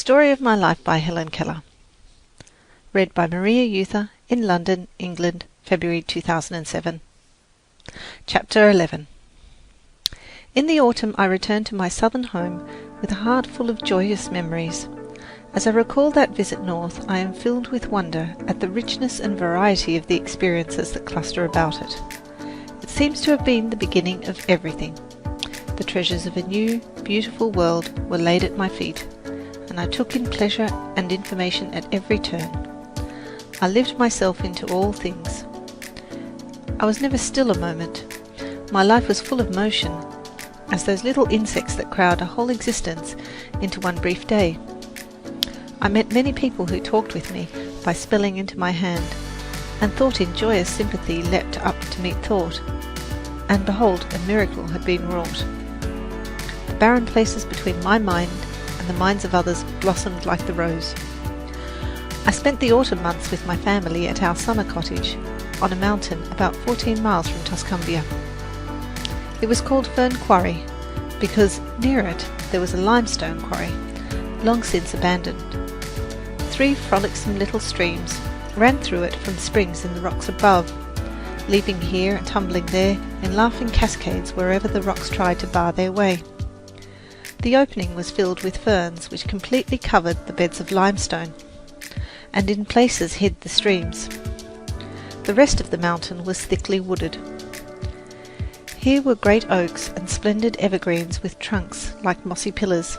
Story of My Life by Helen Keller. Read by Maria Euther in London, England, February 2007. Chapter 11. In the autumn I returned to my southern home with a heart full of joyous memories. As I recall that visit north, I am filled with wonder at the richness and variety of the experiences that cluster about it. It seems to have been the beginning of everything. The treasures of a new, beautiful world were laid at my feet, and I took in pleasure and information at every turn. I lived myself into all things. I was never still a moment. My life was full of motion, as those little insects that crowd a whole existence into one brief day. I met many people who talked with me by spelling into my hand, and thought in joyous sympathy leapt up to meet thought. And behold, a miracle had been wrought. The barren places between my mind and the minds of others blossomed like the rose. I spent the autumn months with my family at our summer cottage on a mountain about 14 miles from Tuscumbia. It was called Fern Quarry because near it there was a limestone quarry, long since abandoned. 3 frolicsome little streams ran through it from springs in the rocks above, leaping here and tumbling there in laughing cascades wherever the rocks tried to bar their way. The opening was filled with ferns which completely covered the beds of limestone, and in places hid the streams. The rest of the mountain was thickly wooded. Here were great oaks and splendid evergreens with trunks like mossy pillars,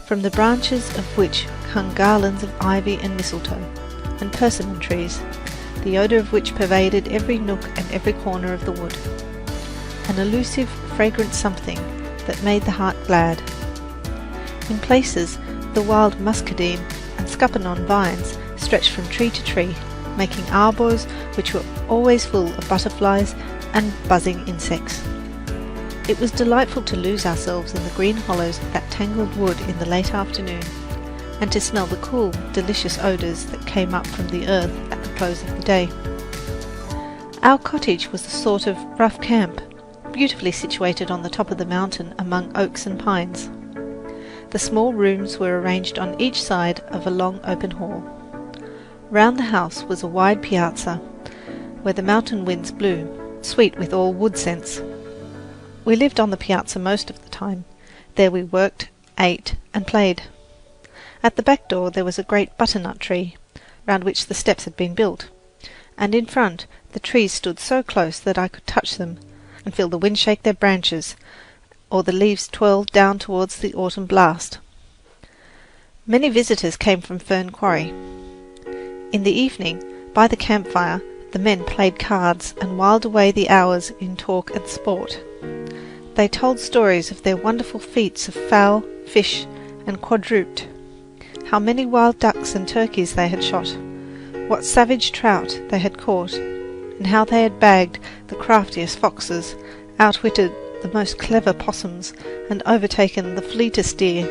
from the branches of which hung garlands of ivy and mistletoe, and persimmon trees, the odour of which pervaded every nook and every corner of the wood. An elusive, fragrant something that made the heart glad. In places, the wild muscadine and scuppernong vines stretched from tree to tree, making arbours which were always full of butterflies and buzzing insects. It was delightful to lose ourselves in the green hollows of that tangled wood in the late afternoon, and to smell the cool, delicious odours that came up from the earth at the close of the day. Our cottage was a sort of rough camp, beautifully situated on the top of the mountain among oaks and pines. The small rooms were arranged on each side of a long open hall. Round the house was a wide piazza, where the mountain winds blew, sweet with all wood scents. We lived on the piazza most of the time. There we worked, ate, and played. At the back door there was a great butternut tree, round which the steps had been built, and in front the trees stood so close that I could touch them, and feel the wind shake their branches, or the leaves twirl down towards the autumn blast. Many visitors came from Fern Quarry. In the evening, by the campfire, the men played cards and whiled away the hours in talk and sport. They told stories of their wonderful feats of fowl, fish, and quadruped, how many wild ducks and turkeys they had shot, what savage trout they had caught, and how they had bagged the craftiest foxes, outwitted the most clever possums, and overtaken the fleetest deer,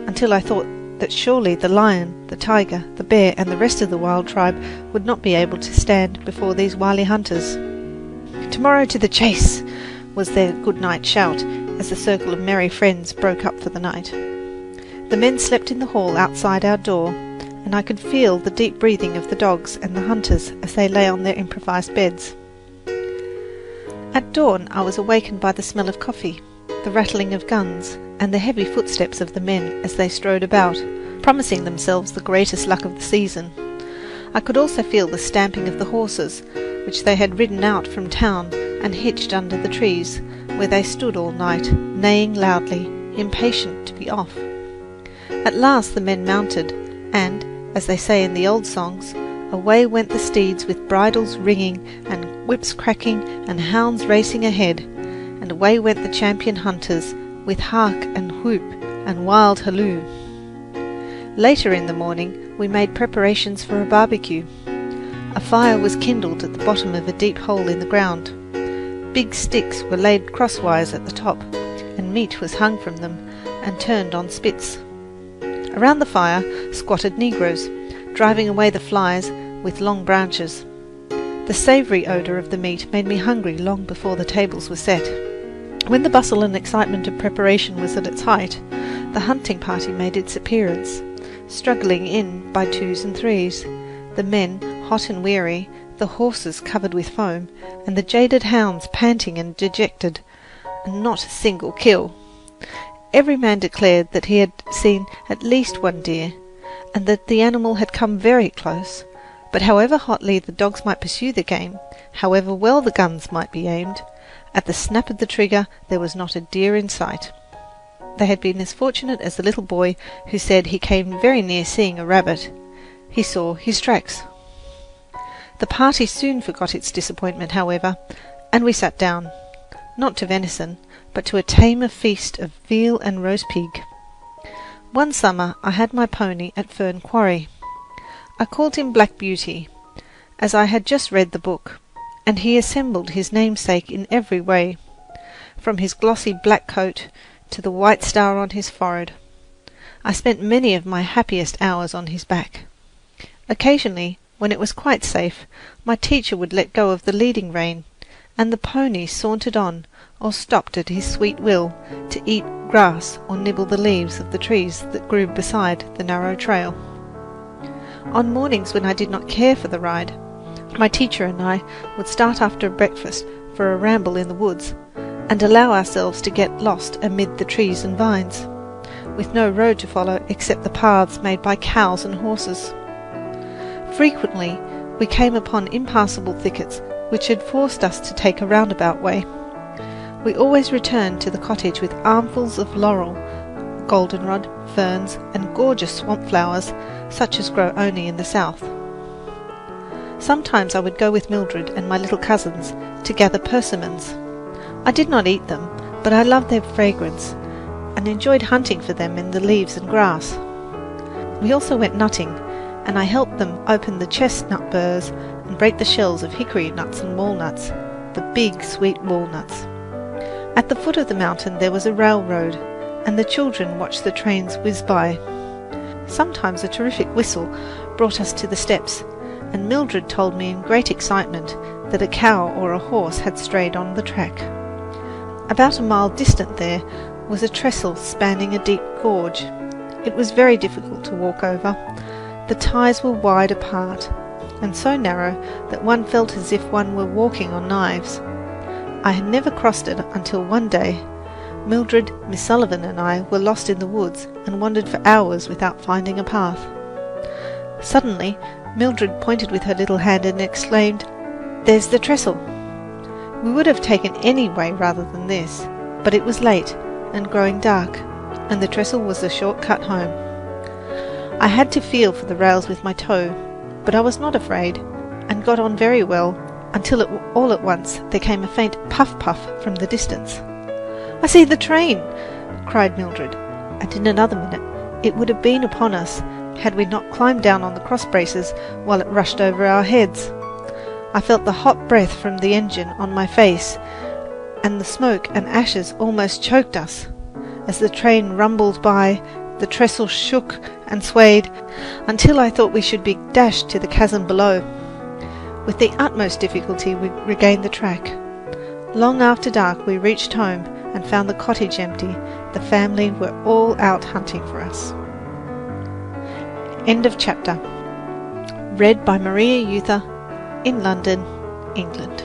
until I thought that surely the lion, the tiger, the bear, and the rest of the wild tribe would not be able to stand before these wily hunters. "Tomorrow to the chase!" was their good-night shout, as the circle of merry friends broke up for the night. The men slept in the hall outside our door, and I could feel the deep breathing of the dogs and the hunters as they lay on their improvised beds. At dawn I was awakened by the smell of coffee, the rattling of guns, and the heavy footsteps of the men as they strode about, promising themselves the greatest luck of the season. I could also feel the stamping of the horses, which they had ridden out from town and hitched under the trees, where they stood all night, neighing loudly, impatient to be off. At last the men mounted, and, as they say in the old songs, away went the steeds with bridles ringing and whips cracking and hounds racing ahead, and away went the champion hunters with hark and whoop and wild halloo. Later in the morning we made preparations for a barbecue. A fire was kindled at the bottom of a deep hole in the ground. Big sticks were laid crosswise at the top, and meat was hung from them and turned on spits. Around the fire squatted negroes, driving away the flies with long branches. The savoury odour of the meat made me hungry long before the tables were set. When the bustle and excitement of preparation was at its height, the hunting party made its appearance. struggling in by twos and threes, the men hot and weary, the horses covered with foam, and the jaded hounds panting and dejected, and not a single kill. Every man declared that he had seen at least one deer, and that the animal had come very close. But however hotly the dogs might pursue the game, however well the guns might be aimed, at the snap of the trigger there was not a deer in sight. They had been as fortunate as the little boy who said he came very near seeing a rabbit. He saw his tracks. The party soon forgot its disappointment, however, and we sat down, not to venison, but to a tamer feast of veal and roast pig. One summer I had my pony at Fern Quarry. I called him Black Beauty, as I had just read the book, and he assembled his namesake in every way, from his glossy black coat to the white star on his forehead. I spent many of my happiest hours on his back. Occasionally, when it was quite safe, my teacher would let go of the leading rein, and the pony sauntered on, or stopped at his sweet will to eat grass or nibble the leaves of the trees that grew beside the narrow trail. On mornings when I did not care for the ride, my teacher and I would start after breakfast for a ramble in the woods, and allow ourselves to get lost amid the trees and vines, with no road to follow except the paths made by cows and horses. Frequently we came upon impassable thickets which had forced us to take a roundabout way. We always returned to the cottage with armfuls of laurel, goldenrod, ferns, and gorgeous swamp flowers, such as grow only in the south. Sometimes I would go with Mildred and my little cousins to gather persimmons. I did not eat them, but I loved their fragrance, and enjoyed hunting for them in the leaves and grass. We also went nutting, and I helped them open the chestnut burrs and break the shells of hickory nuts and walnuts, the big sweet walnuts. At the foot of the mountain there was a railroad, and the children watched the trains whiz by. Sometimes a terrific whistle brought us to the steps, and Mildred told me in great excitement that a cow or a horse had strayed on the track. About a mile distant there was a trestle spanning a deep gorge. It was very difficult to walk over. The ties were wide apart, and so narrow that one felt as if one were walking on knives. I had never crossed it until one day Mildred, Miss Sullivan and I were lost in the woods and wandered for hours without finding a path. Suddenly Mildred pointed with her little hand and exclaimed, "There's the trestle." We would have taken any way rather than this, but it was late and growing dark, and the trestle was the short cut home. I had to feel for the rails with my toe, but I was not afraid, and got on very well, until all at once there came a faint puff-puff from the distance. "I see the train!" cried Mildred, and in another minute it would have been upon us had we not climbed down on the cross braces while it rushed over our heads. I felt the hot breath from the engine on my face, and the smoke and ashes almost choked us. As the train rumbled by, the trestle shook and swayed until I thought we should be dashed to the chasm below. With the utmost difficulty we regained the track. Long after dark we reached home and found the cottage empty. The family were all out hunting for us. End of chapter. Read by Maria Euther in London, England.